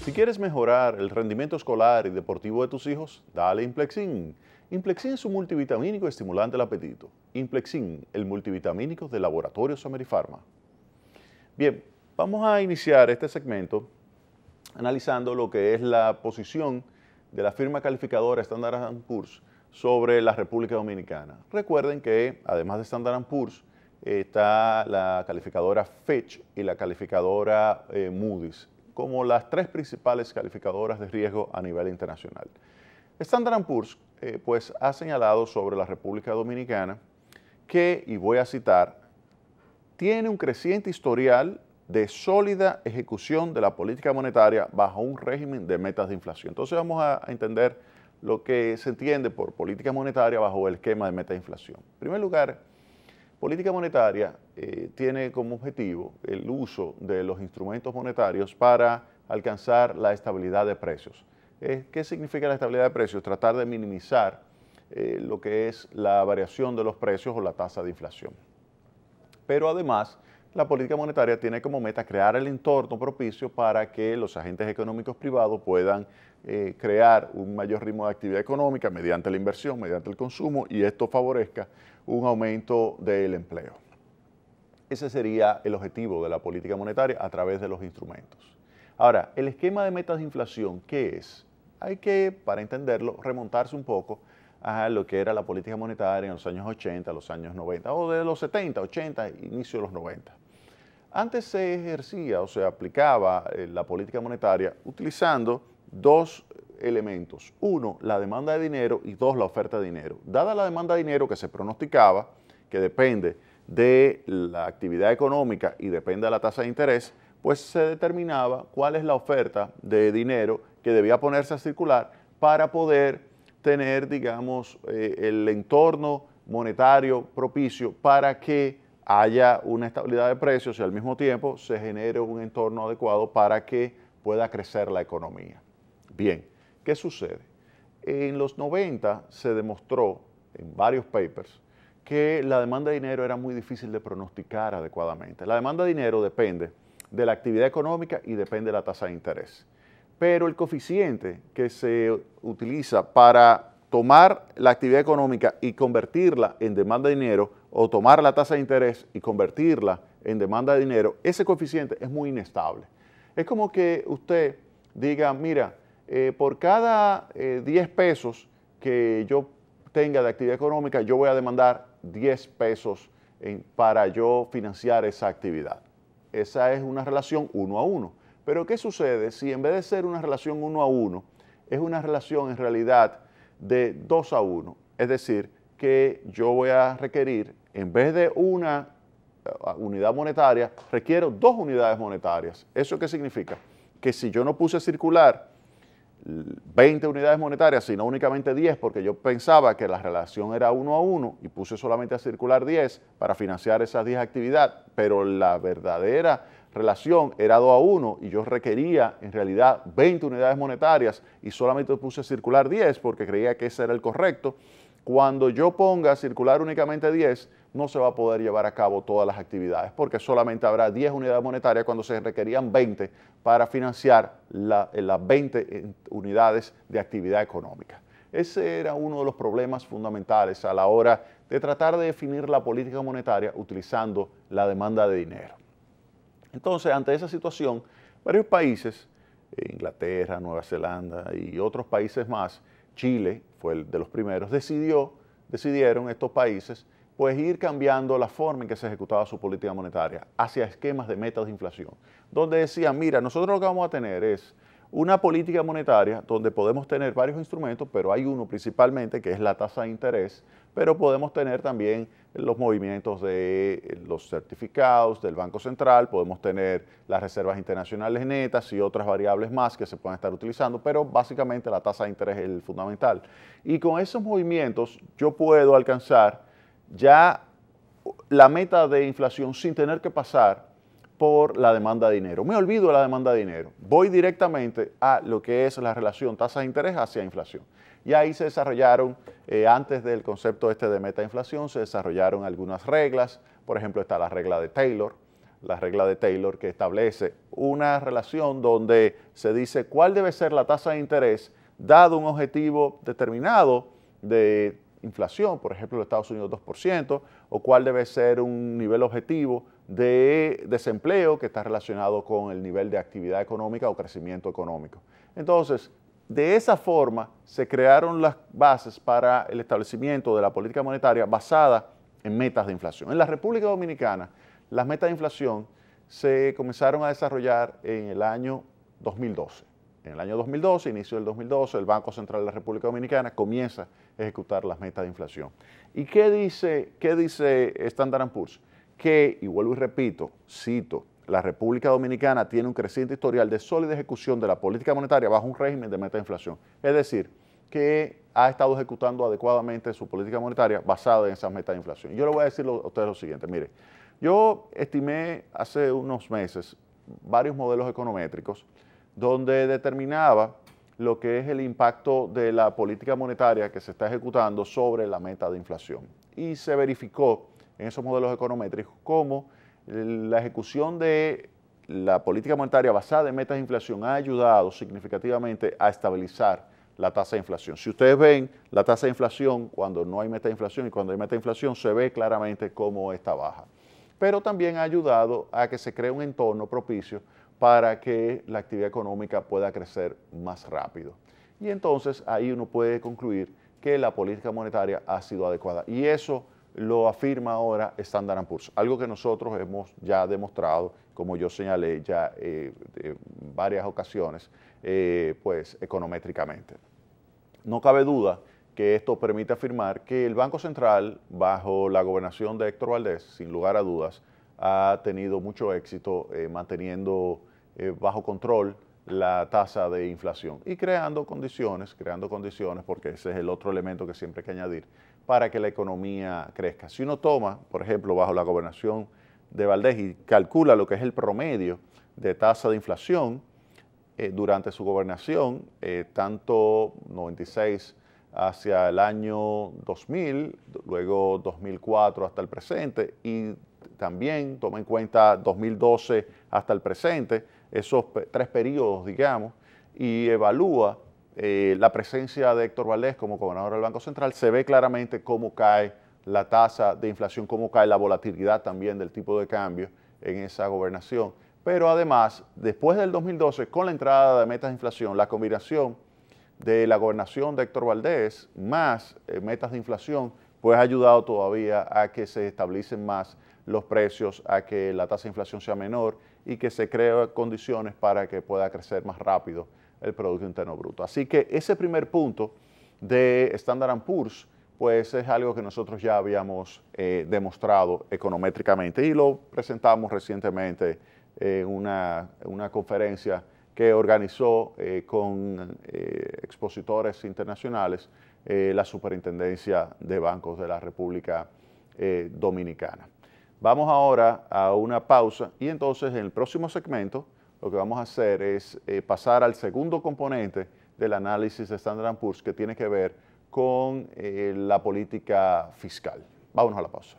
Si quieres mejorar el rendimiento escolar y deportivo de tus hijos, dale Implexin. Implexin es un multivitamínico estimulante del apetito. Implexin, el multivitamínico de Laboratorios Amerifarma. Bien, vamos a iniciar este segmento analizando lo que es la posición de la firma calificadora Standard & Poor's sobre la República Dominicana. Recuerden que además de Standard & Poor's está la calificadora Fitch y la calificadora Moody's como las tres principales calificadoras de riesgo a nivel internacional. Standard & Poor's pues ha señalado sobre la República Dominicana que, y voy a citar, tiene un creciente historial de sólida ejecución de la política monetaria bajo un régimen de metas de inflación. Entonces vamos a entender lo que se entiende por política monetaria bajo el esquema de meta de inflación. En primer lugar, política monetaria tiene como objetivo el uso de los instrumentos monetarios para alcanzar la estabilidad de precios. ¿Qué significa la estabilidad de precios? Tratar de minimizar lo que es la variación de los precios o la tasa de inflación. Pero además, la política monetaria tiene como meta crear el entorno propicio para que los agentes económicos privados puedan crear un mayor ritmo de actividad económica mediante la inversión, mediante el consumo, y esto favorezca un aumento del empleo. Ese sería el objetivo de la política monetaria a través de los instrumentos. Ahora, el esquema de metas de inflación, ¿qué es? Hay que, para entenderlo, remontarse un poco a lo que era la política monetaria en los años 80, los años 90, o de los 70, 80, inicio de los 90. Antes se ejercía o se aplicaba la política monetaria utilizando dos elementos. Uno, la demanda de dinero, y dos, la oferta de dinero. Dada la demanda de dinero que se pronosticaba, que depende de la actividad económica y depende de la tasa de interés, pues se determinaba cuál es la oferta de dinero que debía ponerse a circular para poder tener, digamos, el entorno monetario propicio para que haya una estabilidad de precios y al mismo tiempo se genere un entorno adecuado para que pueda crecer la economía. Bien, ¿qué sucede? En los 90 se demostró en varios papers que la demanda de dinero era muy difícil de pronosticar adecuadamente. La demanda de dinero depende de la actividad económica y depende de la tasa de interés. Pero el coeficiente que se utiliza para tomar la actividad económica y convertirla en demanda de dinero, o tomar la tasa de interés y convertirla en demanda de dinero, ese coeficiente es muy inestable. Es como que usted diga, mira, por cada 10 pesos que yo tenga de actividad económica, yo voy a demandar 10 pesos para yo financiar esa actividad. Esa es una relación 1 a 1. Pero ¿qué sucede si en vez de ser una relación 1 a 1, es una relación en realidad de 2 a 1? Es decir, que yo voy a requerir, en vez de una unidad monetaria, requiero 2 unidades monetarias. ¿Eso qué significa? Que si yo no puse a circular 20 unidades monetarias, sino únicamente 10, porque yo pensaba que la relación era 1 a 1 y puse solamente a circular 10 para financiar esas 10 actividades, pero la verdadera relación era 2 a 1 y yo requería en realidad 20 unidades monetarias y solamente puse a circular 10 porque creía que ese era el correcto. Cuando yo ponga a circular únicamente 10, no se va a poder llevar a cabo todas las actividades porque solamente habrá 10 unidades monetarias cuando se requerían 20 para financiar las 20 unidades de actividad económica. Ese era uno de los problemas fundamentales a la hora de tratar de definir la política monetaria utilizando la demanda de dinero. Entonces, ante esa situación, varios países, Inglaterra, Nueva Zelanda y otros países más, Chile fue el de los primeros, decidieron estos países pues ir cambiando la forma en que se ejecutaba su política monetaria hacia esquemas de metas de inflación, donde decían, mira, nosotros lo que vamos a tener es una política monetaria donde podemos tener varios instrumentos, pero hay uno principalmente que es la tasa de interés, pero podemos tener también los movimientos de los certificados del Banco Central, podemos tener las reservas internacionales netas y otras variables más que se pueden estar utilizando, pero básicamente la tasa de interés es el fundamental. Y con esos movimientos yo puedo alcanzar ya la meta de inflación sin tener que pasar por la demanda de dinero. Me olvido de la demanda de dinero. Voy directamente a lo que es la relación tasa de interés hacia inflación. Y ahí se desarrollaron, antes del concepto de meta de inflación, se desarrollaron algunas reglas. Por ejemplo, está la regla de Taylor, la regla de Taylor, que establece una relación donde se dice cuál debe ser la tasa de interés dado un objetivo determinado de inflación, por ejemplo, en Estados Unidos 2%, o cuál debe ser un nivel objetivo de desempleo que está relacionado con el nivel de actividad económica o crecimiento económico. Entonces, de esa forma se crearon las bases para el establecimiento de la política monetaria basada en metas de inflación. En la República Dominicana, las metas de inflación se comenzaron a desarrollar en el año 2012. En el año 2012, inicio del 2012, el Banco Central de la República Dominicana comienza a ejecutar las metas de inflación. ¿Y qué dice Standard & Poor's? Que, y vuelvo y repito, cito, la República Dominicana tiene un creciente historial de sólida ejecución de la política monetaria bajo un régimen de meta de inflación. Es decir, que ha estado ejecutando adecuadamente su política monetaria basada en esas metas de inflación. Yo le voy a decir a ustedes lo siguiente, mire, yo estimé hace unos meses varios modelos econométricos donde determinaba lo que es el impacto de la política monetaria que se está ejecutando sobre la meta de inflación. Y se verificó en esos modelos econométricos cómo la ejecución de la política monetaria basada en metas de inflación ha ayudado significativamente a estabilizar la tasa de inflación. Si ustedes ven la tasa de inflación cuando no hay meta de inflación y cuando hay meta de inflación, se ve claramente cómo está baja. Pero también ha ayudado a que se cree un entorno propicio para que la actividad económica pueda crecer más rápido. Y entonces ahí uno puede concluir que la política monetaria ha sido adecuada. Y eso lo afirma ahora Standard & Poor's, algo que nosotros hemos ya demostrado, como yo señalé ya en varias ocasiones, pues econométricamente. No cabe duda que esto permite afirmar que el Banco Central, bajo la gobernación de Héctor Valdés, sin lugar a dudas, ha tenido mucho éxito manteniendo bajo control la tasa de inflación y creando condiciones, porque ese es el otro elemento que siempre hay que añadir, para que la economía crezca. Si uno toma, por ejemplo, bajo la gobernación de Valdés y calcula lo que es el promedio de tasa de inflación durante su gobernación, tanto 96 hacia el año 2000, luego 2004 hasta el presente, y también toma en cuenta 2012 hasta el presente, esos tres periodos, digamos, y evalúa la presencia de Héctor Valdés como gobernador del Banco Central, se ve claramente cómo cae la tasa de inflación, cómo cae la volatilidad también del tipo de cambio en esa gobernación. Pero además, después del 2012, con la entrada de metas de inflación, la combinación de la gobernación de Héctor Valdés más metas de inflación, pues ha ayudado todavía a que se estabilicen más los precios, a que la tasa de inflación sea menor y que se creen condiciones para que pueda crecer más rápido el Producto Interno Bruto. Así que ese primer punto de Standard & Poor's, pues es algo que nosotros ya habíamos demostrado econométricamente y lo presentamos recientemente en una conferencia que organizó con expositores internacionales la Superintendencia de Bancos de la República Dominicana. Vamos ahora a una pausa y entonces en el próximo segmento lo que vamos a hacer es pasar al segundo componente del análisis de Standard & Poor's que tiene que ver con la política fiscal. Vámonos a la pausa.